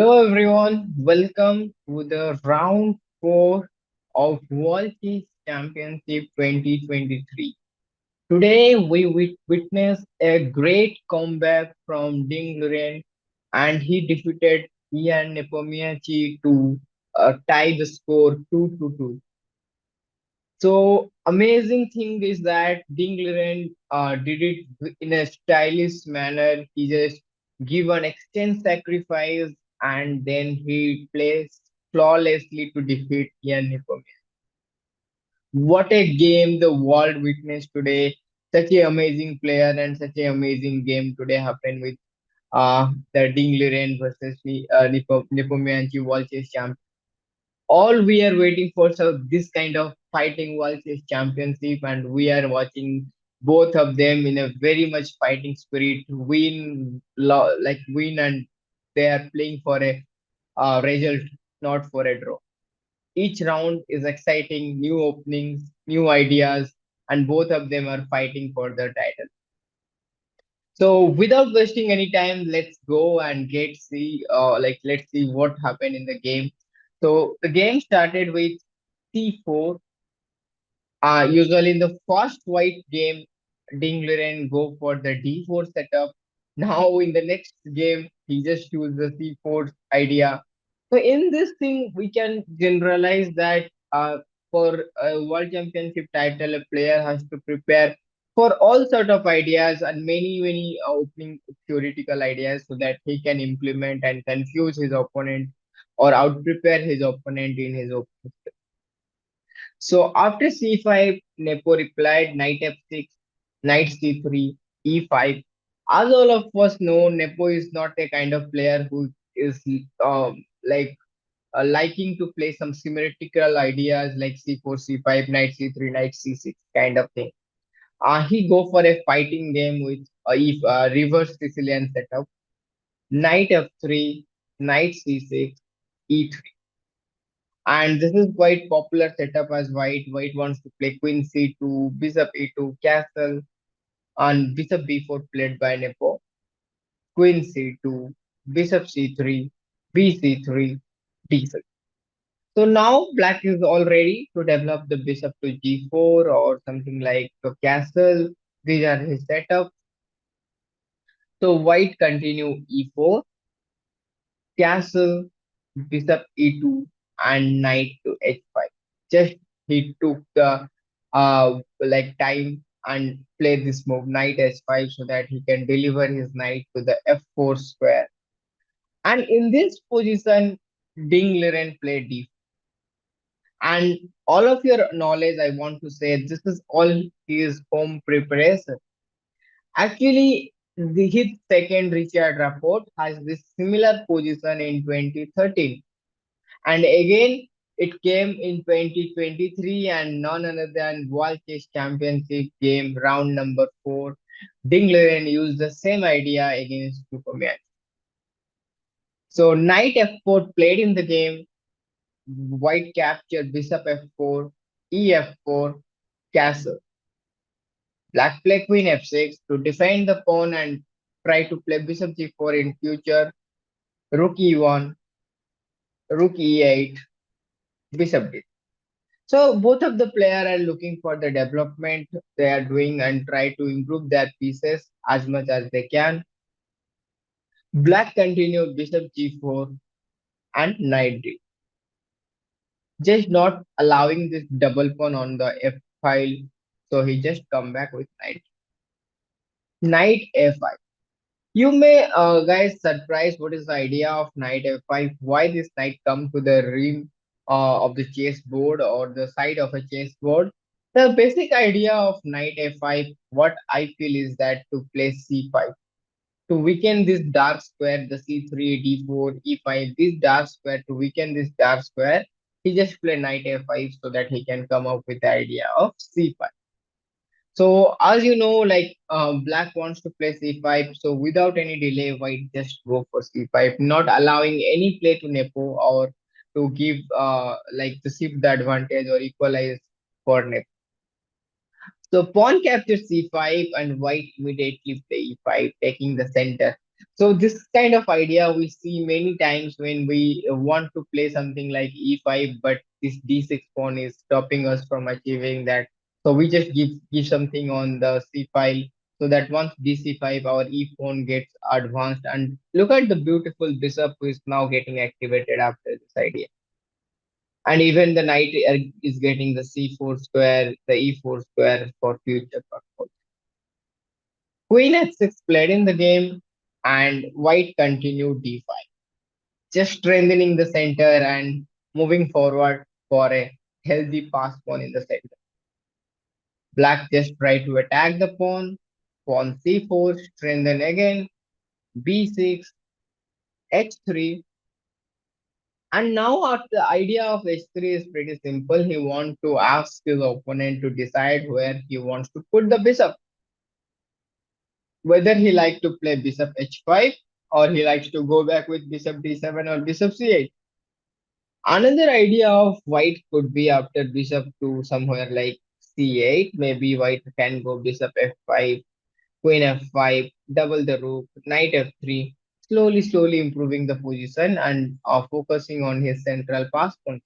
Hello everyone, welcome to the round 4 of World Chess Championship 2023. Today we witness a great comeback from Ding Liren and he defeated Ian Nepomniachtchi to tie the score 2-2. So amazing thing is that Ding Liren did it in a stylish manner. He just give an extent sacrifice and then he plays flawlessly to defeat Ian Nepomniachtchi. What a game the world witnessed today! Such a amazing player and such a amazing game today happened with the Ding Liren versus Nepomniachtchi World Chess Champion. All we are waiting for so this kind of fighting world chess championship, and we are watching both of them in a very much fighting spirit like win, and they are playing for a result, not for a draw. Each round is exciting, new openings, new ideas, and both of them are fighting for the title. So without wasting any time, let's go and let's see what happened in the game. So the game started with c4. Usually in the first white game, Dingleren go for the d4 setup. Now in the next game, he just choose the c4 idea. So in this thing, we can generalize that for a world championship title, a player has to prepare for all sort of ideas and many opening theoretical ideas so that he can implement and confuse his opponent or out prepare his opponent in his opening. So after c5, Nepo replied knight f6, knight c3, e5. As all of us know, Nepo is not a kind of player who is liking to play some symmetrical ideas like c4, c5, knight c3, knight c6 kind of thing. He go for a fighting game with reverse Sicilian setup, knight f3, knight c6, e3. And this is quite popular setup as white wants to play queen c2, bishop e2, castle, and bishop b4 played by Nepo, queen c2, bishop c3, bc3, d6. So now black is all ready to develop the bishop to g4 or something like a castle. These are his setup. So white continue e4, castle, bishop e2, and knight to h5. Just he took the time and play this move knight h5 so that he can deliver his knight to the f4 square. And in this position, Ding Liren played d4. And all of your knowledge, I want to say, this is all his home preparation. Actually, his second Richard report has this similar position in 2013. And again, it came in 2023 and none other than World Chess Championship game round number 4. Dingleren used the same idea against Superman. So knight f4 played in the game, white captured bishop f4, e f4, castle. Black play queen f6 to defend the pawn and try to play bishop g4 in future, rook e1, rook e8, bishop d. So both of the player are looking for the development they are doing and try to improve their pieces as much as they can. Black continued bishop g4 and knight d, just not allowing this double pawn on the f file. So he just come back with knight a5. You may guys surprise what is the idea of knight f5? Why this knight come to the rim of the chessboard or the side of a chessboard? The basic idea of knight f5, what I feel is that to play c5 to weaken this dark square, the c3, d4, e5, this dark square to weaken this dark square. He just play knight f5 so that he can come up with the idea of c5. So as you know, black wants to play c5. So without any delay, white just go for c5, not allowing any play to Nepo or to give to shift the advantage or equalize for Nepo. So pawn captures c5 and white immediately play e5, taking the center. So this kind of idea we see many times when we want to play something like e5, but this d6 pawn is stopping us from achieving that. So we just give something on the c file, so that once dc5 our e pawn gets advanced, and look at the beautiful bishop who is now getting activated after this idea. And even the knight is getting the c4 square, the e4 square for future purpose. Queen h6 played in the game, and white continued d5, just strengthening the center and moving forward for a healthy pass pawn in the center. Black just tried to attack the pawn c4, strengthen again, b6, h3, and now the idea of h3 is pretty simple. He wants to ask his opponent to decide where he wants to put the bishop, whether he likes to play bishop h5 or he likes to go back with bishop d7 or bishop c8. Another idea of white could be after bishop to somewhere like c8, maybe white can go bishop f5, queen f5, double the rook, knight f3, slowly improving the position and focusing on his central pass points.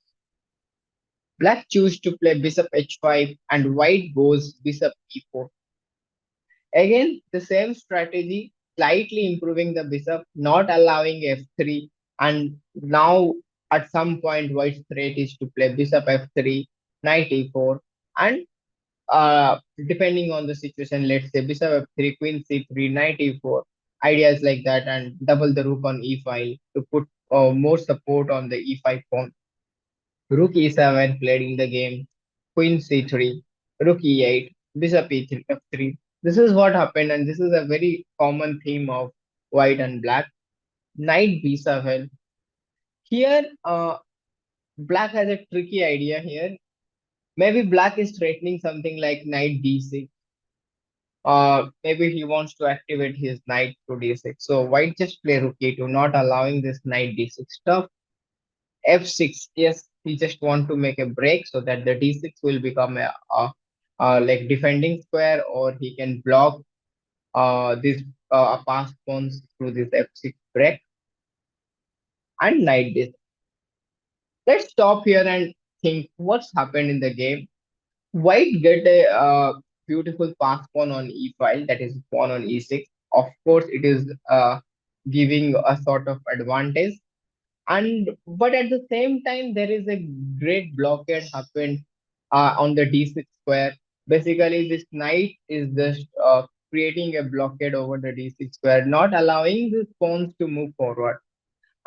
Black choose to play bishop h5 and white goes bishop e4. Again, the same strategy, slightly improving the bishop, not allowing f3, and now at some point white's threat is to play bishop f3, knight e4, and depending on the situation, let's say bishop f3, queen c3, knight e4, ideas like that, and double the rook on e5 to put more support on the e5 pawn. Rook e7 played in the game, queen c3, rook e8, bishop e3, f3. This is what happened, and this is a very common theme of white and black. Knight b7. Here, black has a tricky idea here. Maybe black is threatening something like knight d6. Maybe he wants to activate his knight to d6. So white just play rook e2, not allowing this knight d6 stuff. F6, yes, he just want to make a break so that the d6 will become a like defending square, or he can block this pass pawns through this f6 break and knight this. Let's stop here and think what's happened in the game. White get a beautiful pass pawn on e5, that is pawn on e6. Of course, it is giving a sort of advantage, and but at the same time there is a great blockade happened on the d6 square. Basically this knight is just creating a blockade over the d6 square, not allowing these pawns to move forward.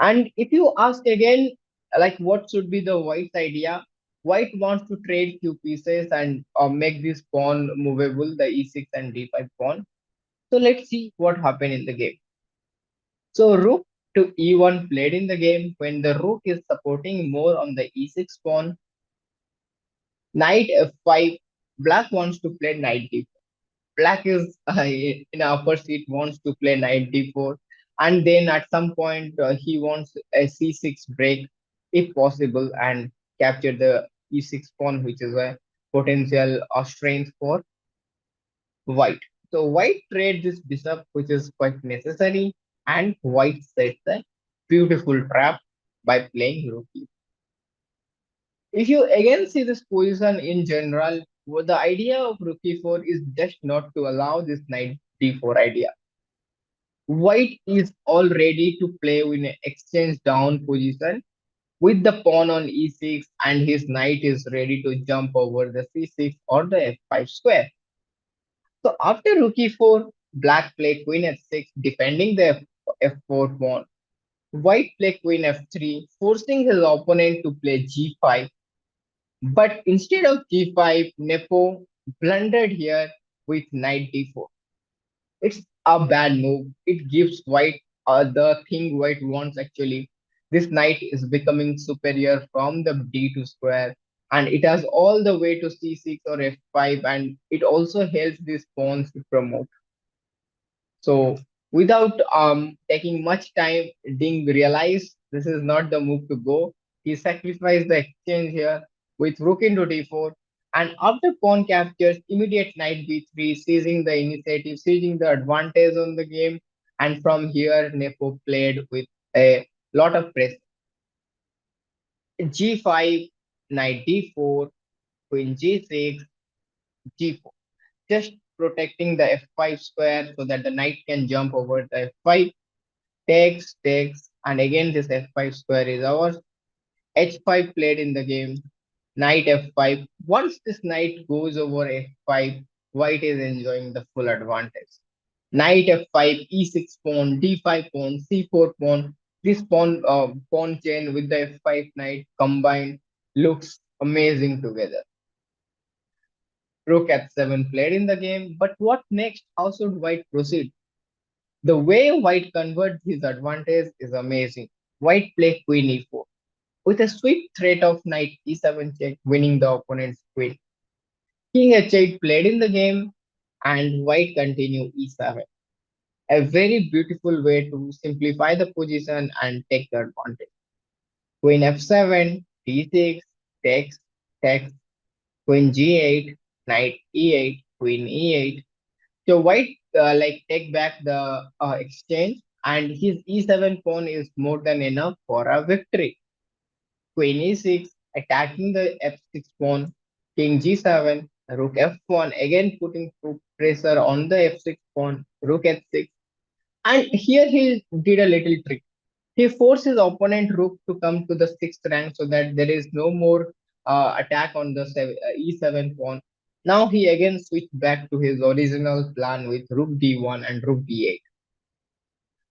And if you ask again, like what should be the white's idea, white wants to trade few pieces and make this pawn movable, the e6 and d5 pawn. So let's see what happened in the game. So rook to e1 played in the game. When the rook is supporting more on the e6 pawn, knight f5, black wants to play knight d4. Black is in upper seat, wants to play knight d4, and then at some point he wants a c6 break if possible and capture the e6 pawn, which is a potential strength for white. So white trade this bishop, which is quite necessary, and white sets a beautiful trap by playing rook e. If you again see this position in general, the idea of rook e4 is just not to allow this knight d4 idea. White is all ready to play in an exchange down position with the pawn on e6, and his knight is ready to jump over the c6 or the f5 square. So after rook e4, black play queen f6, defending the f4 pawn. White play queen f3, forcing his opponent to play g5. But instead of g5, Nepo blundered here with knight d4. It's a bad move. It gives white the thing white wants actually. This knight is becoming superior from the d2 square, and it has all the way to c6 or f5, and it also helps these pawns to promote. So without taking much time, Ding realized this is not the move to go. He sacrificed the exchange here with rook into d4, and after pawn captures, immediate knight b3, seizing the initiative, seizing the advantage on the game. And from here, Nepo played with a lot of press. G5, knight d4, queen g6, g4. Just protecting the f5 square so that the knight can jump over the f5. Takes, and again this f5 square is ours. h5 played in the game. Knight f5. Once this knight goes over f5, white is enjoying the full advantage. Knight f5, e6 pawn, d5 pawn, c4 pawn. This pawn chain with the f5 knight combined looks amazing together. Rook f7 played in the game, but what next? How should white proceed? The way white converts his advantage is amazing. White play queen e4 with a sweet threat of knight e7 check, winning the opponent's queen. King h8 played in the game, and white continue e7. A very beautiful way to simplify the position and take the advantage. Queen f7, d6, takes, takes, queen g8, knight e8, queen e8. So white take back the exchange, and his e7 pawn is more than enough for a victory. Queen e6, attacking the f6 pawn, king g7, rook f1, again putting pressure on the f6 pawn, rook h6. And here he did a little trick. He forced his opponent rook to come to the sixth rank so that there is no more attack on the e7 pawn. Now he again switched back to his original plan with rook d1 and rook d8.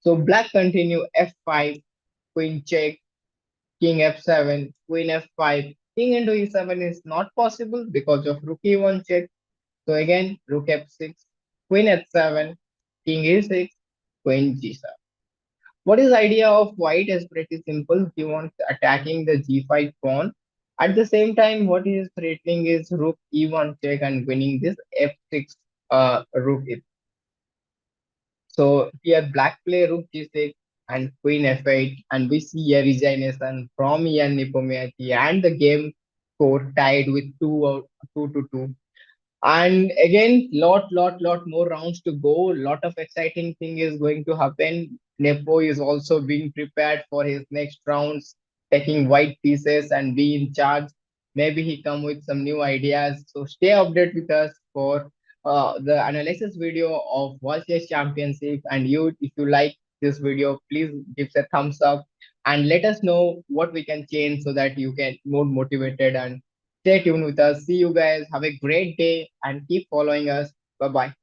So black continue f5, queen check, king f7, queen f5. King into e7 is not possible because of rook e1 check. So again, rook f6, queen h7, king e6, queen g7. What is the idea of white is pretty simple. He wants attacking the g5 pawn. At the same time, what he is threatening is rook e1 check and winning this f6 rook. So here black play rook g6 and queen f8, and we see a resignation from Ian Nepomniachtchi, and the game score tied with 2 to 2. And again, lot more rounds to go. Lot of exciting thing is going to happen. Nepo is also being prepared for his next rounds, taking white pieces and be in charge. Maybe he come with some new ideas. So stay updated with us for the analysis video of World Chess Championship. And you, if you like this video, please give a thumbs up and let us know what we can change so that you get more motivated, and stay tuned with us. See you guys. Have a great day and keep following us. Bye bye.